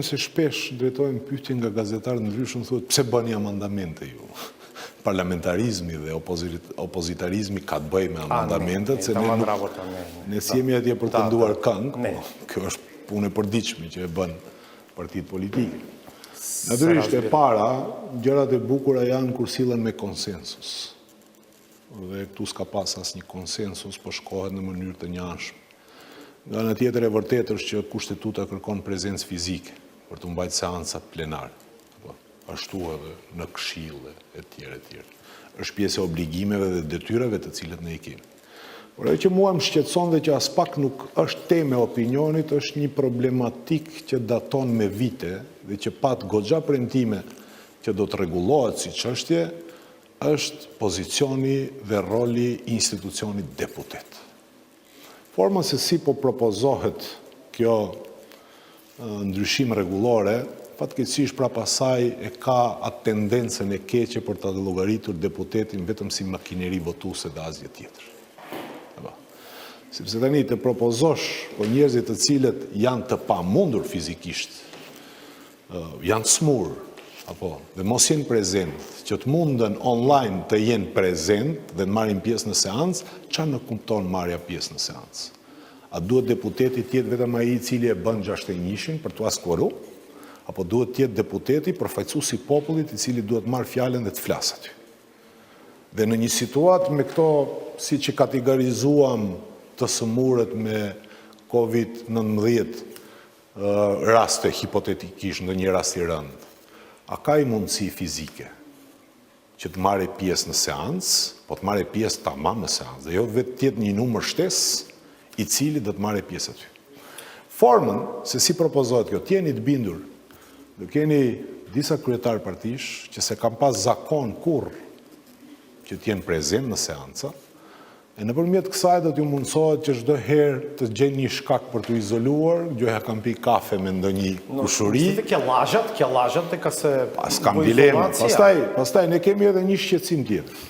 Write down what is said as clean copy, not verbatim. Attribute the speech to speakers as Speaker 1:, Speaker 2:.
Speaker 1: Se shpesh drejtojmë pyetje nga gazetarë ndryshëm, thuhet pse bëni amandamente ju? Parlamentarizmi dhe opozitarizmi ka të bëjë me amandamentet, se ne si jemi atje për të nduar këngë, po kjo është punë e përditshme që e bën partitë politike. Natyrisht e para, gjërat e bukura janë kur sillen me konsensus. Dhe këtu s'ka pas asnjë konsensus, po shkohet në mënyrë të njëanshme. Nga ana tjetër e vërtetë është që kushtetuta kërkon prezencë fizike për të mbajtur seancat plenare. Ashtu edhe në këshille e tjerë e tjerë. Është pjesë e obligimeve dhe detyrave të cilat ne i kemi. Por ajo që mua më shqetëson dhe që as pak nuk është temë e opinionit, është një problematik që daton me vite dhe që pat goxha premtime që do të rregullohet si çështje, është pozicioni dhe roli i institucionit deputet. Forma se si po propozohet kjo ndryshim rregullore, fatkeqësisht prapa saj e ka atë tendencën e keqe për ta llogaritur deputetin vetëm si makineri votuese dhe asgjë tjetër. Sepse tani të propozosh po njerëzit të cilët janë të pamundur fizikisht, janë të smur, dhe mos jenë prezent, që të mundën online të jenë prezent dhe të marrin pjesë në seancë, çfarë në kupton marrja pjesë në seancë? A duhet deputeti të jetë vetëm ai i cili e bën 61-shin për t'u askuaru? Apo duhet të jetë deputeti përfaqësuesi i popullit i cili duhet marrë fjalën dhe të flasë aty? Dhe në një situatë me këto, siç e kategorizuam të sëmurët me COVID-19, raste hipotetikisht në një rast i rënd, a ka i mundësi fizike që të marrë pjesë në seancë, po të marrë pjesë tamam në seancë, dhe jo vetë të jetë një numër shtesë i cili do të marrë pjesë aty. Formën se si propozohet kjo, t'jeni të bindur, dhe keni disa kryetarë partish që se kam pas zakon kurrë që t'jenë prezent në seanca, e nëpërmjet kësaj do t'ju mundësohet që çdo herë të gjeni një shkak për t'u izoluar, gjoja kam pi kafe me ndonjë kushuri.
Speaker 2: Kjellazhat e ka se...
Speaker 1: Pas kam dilemë. Pastaj ne kemi edhe një shqetësim tjetër.